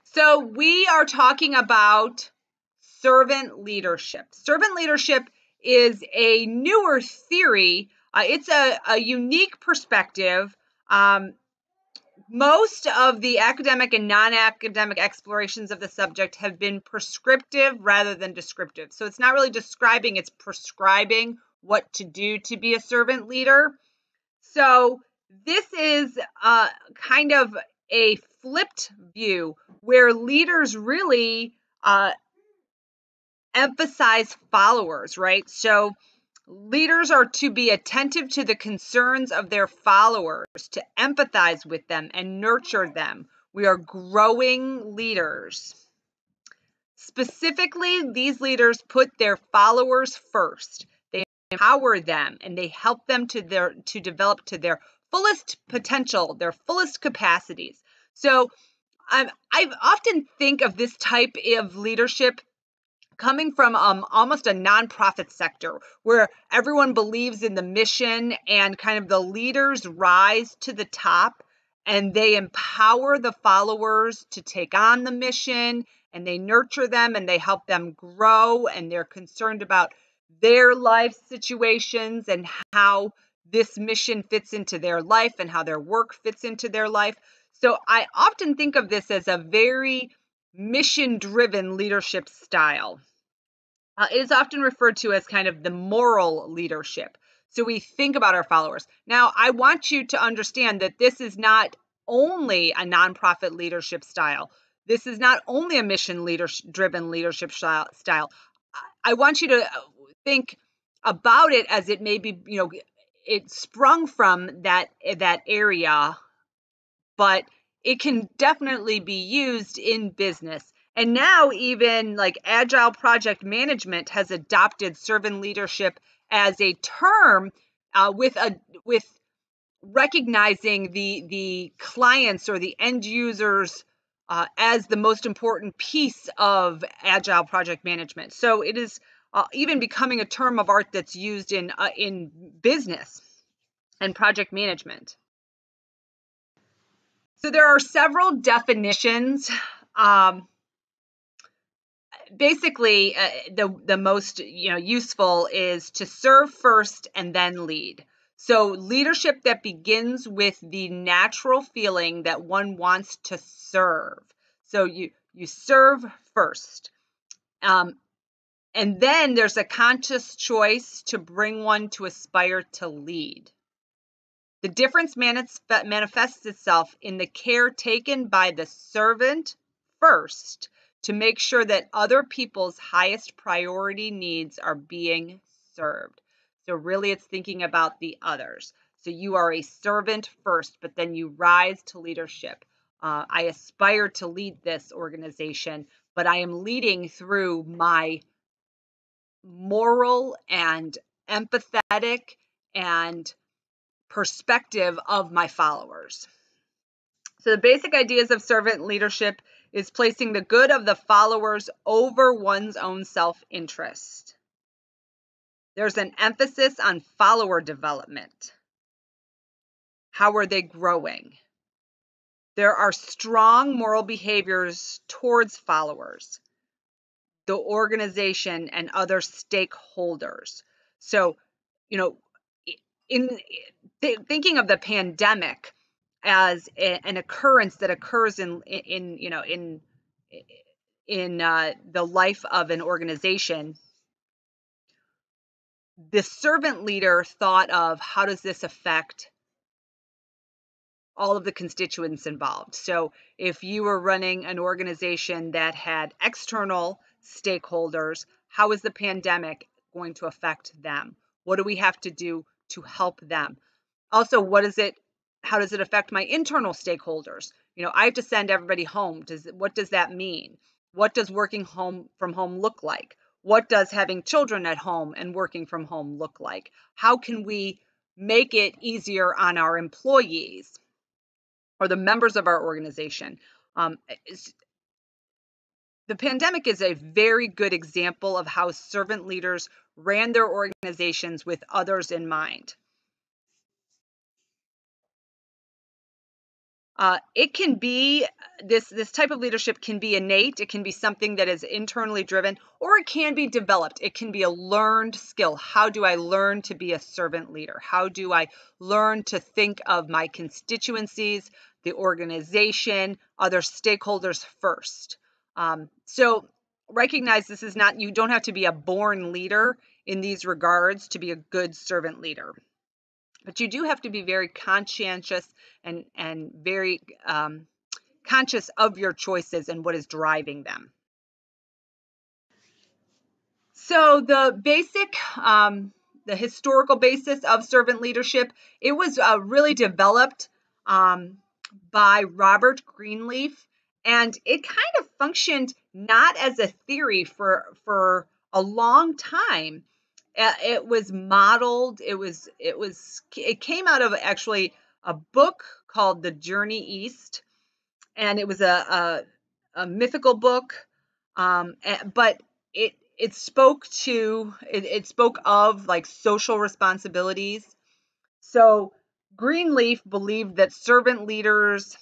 So we are talking about servant leadership. Servant leadership is a newer theory. It's a unique perspective. Most of the academic and non-academic explorations of the subject have been prescriptive rather than descriptive. So it's not really describing, it's prescribing what to do to be a servant leader. So this is kind of a flipped view where leaders really emphasize followers, right? So leaders are to be attentive to the concerns of their followers, to empathize with them and nurture them. We are growing leaders. Specifically, these leaders put their followers first. They empower them and they help them to develop to their fullest potential, their fullest capacities. So I often think of this type of leadership coming from almost a nonprofit sector where everyone believes in the mission and kind of the leaders rise to the top and they empower the followers to take on the mission and they nurture them and they help them grow and they're concerned about their life situations and how this mission fits into their life and how their work fits into their life. So I often think of this as a very mission-driven leadership style. It is often referred to as kind of the moral leadership. So we think about our followers. Now, I want you to understand that this is not only a nonprofit leadership style. This is not only a mission-driven leadership style. I want you to think about it as it may be, it sprung from that area, but it can definitely be used in business. And now even like agile project management has adopted servant leadership as a term with recognizing the clients or the end users as the most important piece of agile project management. So it is even becoming a term of art that's used in business and project management. So there are several definitions. Basically, the most useful is to serve first and then lead. So leadership that begins with the natural feeling that one wants to serve. So you serve first. And then there's a conscious choice to bring one to aspire to lead. The difference manifests itself in the care taken by the servant first to make sure that other people's highest priority needs are being served. So really it's thinking about the others. So you are a servant first, but then you rise to leadership. I aspire to lead this organization, but I am leading through my moral and empathetic and perspective of my followers. So the basic ideas of servant leadership is placing the good of the followers over one's own self-interest. There's an emphasis on follower development. How are they growing? There are strong moral behaviors towards followers, the organization, and other stakeholders. So, in thinking of the pandemic as an occurrence that occurs in the life of an organization, the servant leader thought of how does this affect all of the constituents involved. So if you were running an organization that had external stakeholders, how is the pandemic going to affect them? What do we have to do to help them? Also, how does it affect my internal stakeholders? I have to send everybody home. What does that mean? What does working from home look like? What does having children at home and working from home look like? How can we make it easier on our employees or the members of our organization? The pandemic is a very good example of how servant leaders ran their organizations with others in mind. It can be this type of leadership can be innate. It can be something that is internally driven, or it can be developed. It can be a learned skill. How do I learn to be a servant leader? How do I learn to think of my constituencies, the organization, other stakeholders first? So recognize this is not, you don't have to be a born leader in these regards to be a good servant leader. But you do have to be very conscientious and very conscious of your choices and what is driving them. So the historical basis of servant leadership, it was really developed by Robert Greenleaf, and it kind of functioned not as a theory for a long time. It was modeled. It came out of actually a book called The Journey East, and it was a mythical book, but it spoke of like social responsibilities. So Greenleaf believed that servant leaders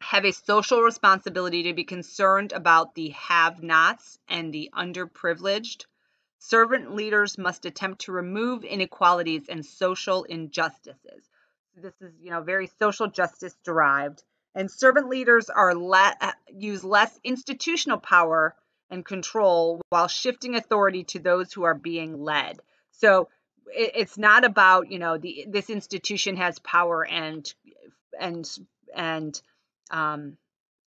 have a social responsibility to be concerned about the have-nots and the underprivileged. Servant leaders must attempt to remove inequalities and social injustices. This is, very social justice derived. And servant leaders use less institutional power and control while shifting authority to those who are being led. So it's not about, this institution has power and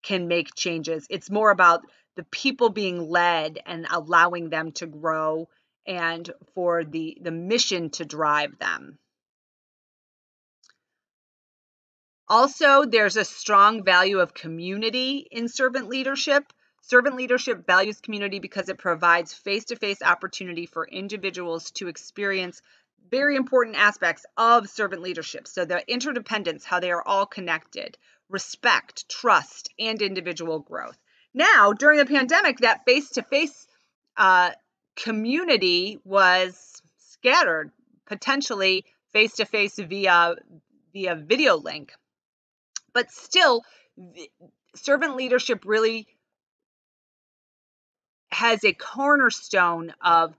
can make changes. It's more about the people being led and allowing them to grow and for the mission to drive them. Also, there's a strong value of community in servant leadership. Servant leadership values community because it provides face-to-face opportunity for individuals to experience very important aspects of servant leadership. So the interdependence, how they are all connected, respect, trust, and individual growth. Now, during the pandemic, that face-to-face community was scattered, potentially face-to-face via video link. But still, servant leadership really has a cornerstone of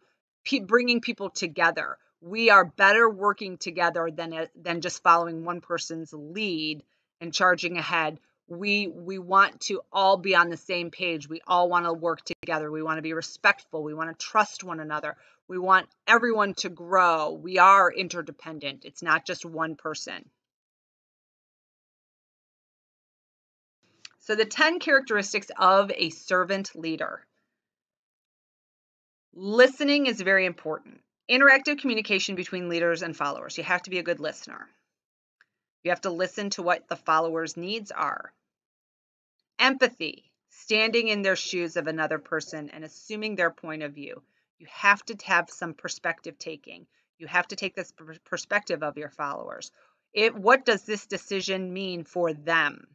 bringing people together. We are better working together than just following one person's lead and charging ahead. We want to all be on the same page. We all want to work together. We want to be respectful. We want to trust one another. We want everyone to grow. We are interdependent. It's not just one person. So the 10 characteristics of a servant leader. Listening is very important. Interactive communication between leaders and followers. You have to be a good listener. You have to listen to what the followers' needs are. Empathy, standing in their shoes of another person and assuming their point of view. You have to have some perspective taking. You have to take this perspective of your followers. What does this decision mean for them?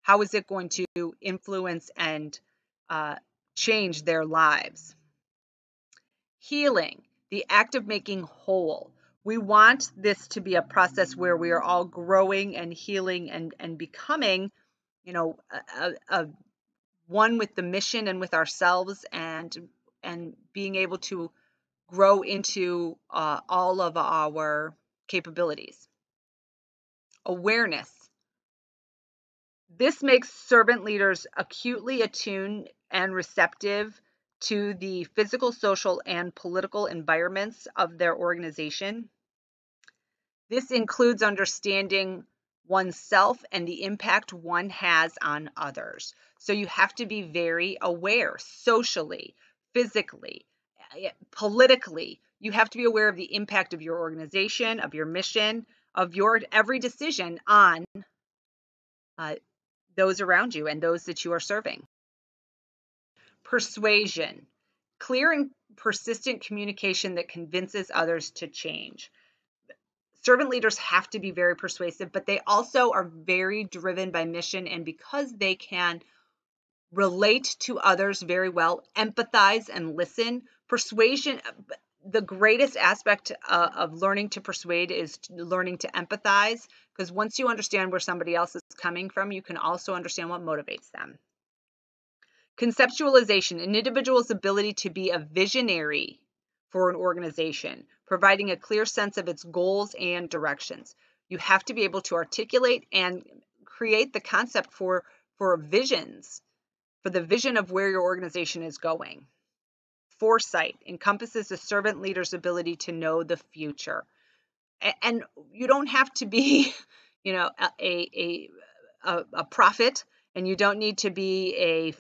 How is it going to influence and change their lives? Healing, the act of making whole. We want this to be a process where we are all growing and healing and becoming, one with the mission and with ourselves, and being able to grow into all of our capabilities. Awareness. This makes servant leaders acutely attuned and receptive to the physical, social, and political environments of their organization. This includes understanding oneself and the impact one has on others. So you have to be very aware socially, physically, politically. You have to be aware of the impact of your organization, of your mission, of your every decision on those around you and those that you are serving. Persuasion, clear and persistent communication that convinces others to change. Servant leaders have to be very persuasive, but they also are very driven by mission, and because they can relate to others very well, empathize and listen. Persuasion, the greatest aspect of learning to persuade is learning to empathize, because once you understand where somebody else is coming from, you can also understand what motivates them. Conceptualization, an individual's ability to be a visionary for an organization, providing a clear sense of its goals and directions. You have to be able to articulate and create the concept for visions, for the vision of where your organization is going. Foresight encompasses a servant leader's ability to know the future. And you don't have to be, a prophet, and you don't need to be a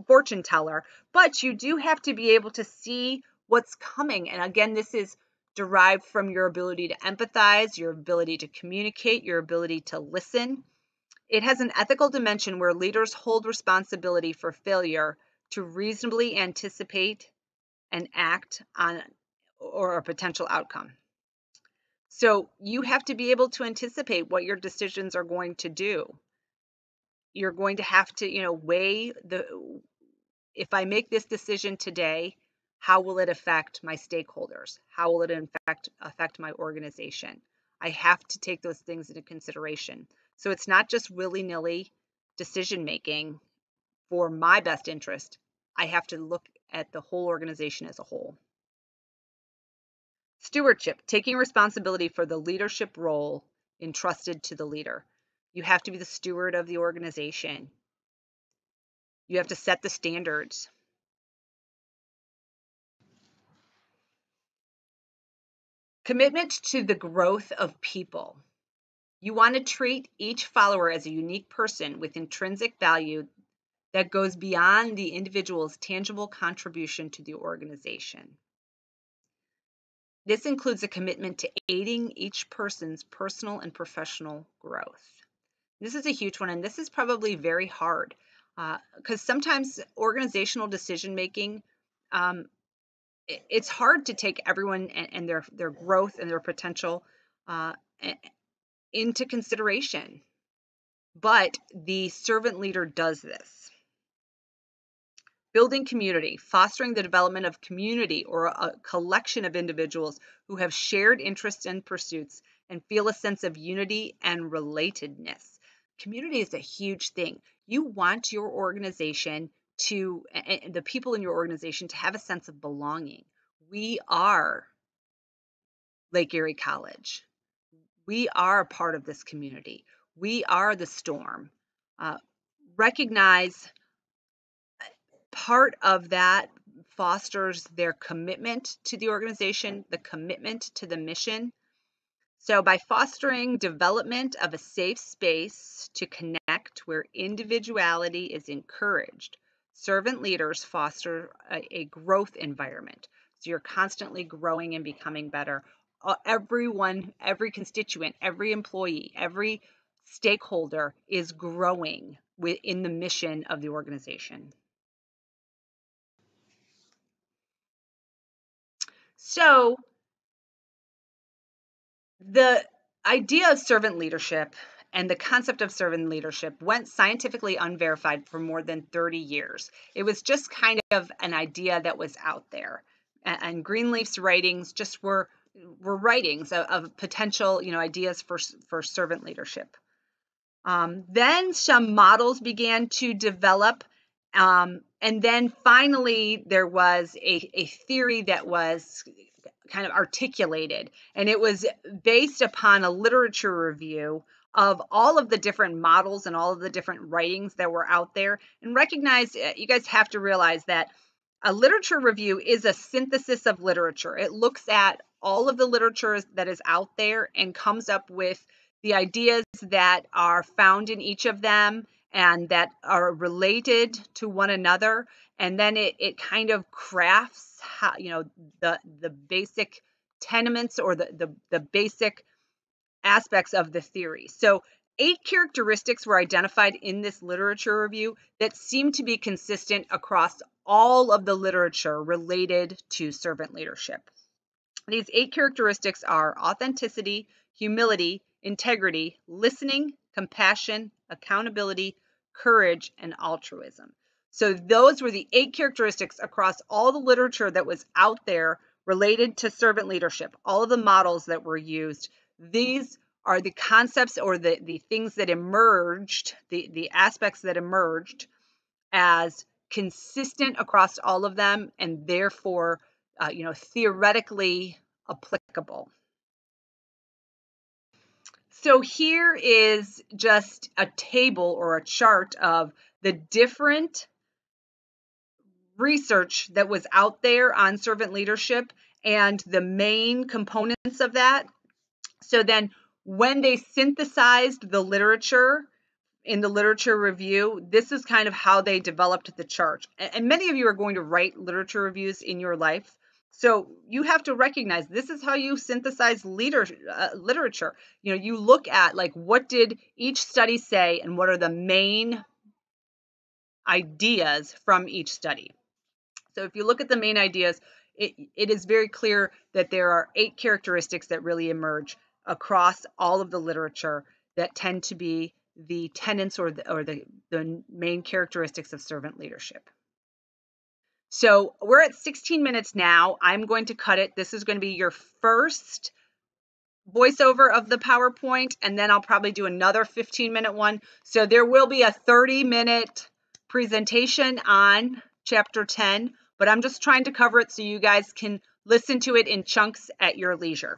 fortune teller, but you do have to be able to see what's coming. And again, this is derived from your ability to empathize, your ability to communicate, your ability to listen. It has an ethical dimension where leaders hold responsibility for failure to reasonably anticipate and act on or a potential outcome. So you have to be able to anticipate what your decisions are going to do. You're going to have to, weigh if I make this decision today, how will it affect my stakeholders? How will it affect my organization? I have to take those things into consideration. So it's not just willy-nilly decision making for my best interest. I have to look at the whole organization as a whole. Stewardship, taking responsibility for the leadership role entrusted to the leader. You have to be the steward of the organization. You have to set the standards. Commitment to the growth of people. You want to treat each follower as a unique person with intrinsic value that goes beyond the individual's tangible contribution to the organization. This includes a commitment to aiding each person's personal and professional growth. This is a huge one, and this is probably very hard because sometimes organizational decision making, it's hard to take everyone and their growth and their potential into consideration. But the servant leader does this. Building community, fostering the development of community or a collection of individuals who have shared interests and pursuits and feel a sense of unity and relatedness. Community is a huge thing. You want your organization and the people in your organization to have a sense of belonging. We are Lake Erie College. We are a part of this community. We are the storm. Recognize part of that fosters their commitment to the organization, the commitment to the mission. So by fostering development of a safe space to connect where individuality is encouraged, servant leaders foster a growth environment. So you're constantly growing and becoming better. Everyone, every constituent, every employee, every stakeholder is growing within the mission of the organization. So the idea of servant leadership and the concept of servant leadership went scientifically unverified for more than 30 years. It was just kind of an idea that was out there. And Greenleaf's writings just were writings of potential, ideas for servant leadership. Then some models began to develop, and then finally there was a theory that was kind of articulated, and it was based upon a literature review of all of the different models and all of the different writings that were out there. And recognize, you guys have to realize that a literature review is a synthesis of literature. It looks at all of the literature that is out there and comes up with the ideas that are found in each of them and that are related to one another. And then it kind of crafts how, the basic tenements or the basic aspects of the theory. So 8 characteristics were identified in this literature review that seem to be consistent across all of the literature related to servant leadership. These 8 characteristics are authenticity, humility, integrity, listening, compassion, accountability, courage, and altruism. So those were the 8 characteristics across all the literature that was out there related to servant leadership, all of the models that were used, these are the concepts or the things that emerged, the aspects that emerged as consistent across all of them, and therefore, theoretically applicable. So here is just a table or a chart of the different research that was out there on servant leadership and the main components of that. So then when they synthesized the literature in the literature review, this is kind of how they developed the chart. And many of you are going to write literature reviews in your life. So you have to recognize this is how you synthesize literature. You look at like what did each study say and what are the main ideas from each study. So if you look at the main ideas, it is very clear that there are 8 characteristics that really emerge across all of the literature that tend to be the tenets or the main characteristics of servant leadership. So we're at 16 minutes now. I'm going to cut it. This is going to be your first voiceover of the PowerPoint, and then I'll probably do another 15-minute one. So there will be a 30-minute presentation on Chapter 10, but I'm just trying to cover it so you guys can listen to it in chunks at your leisure.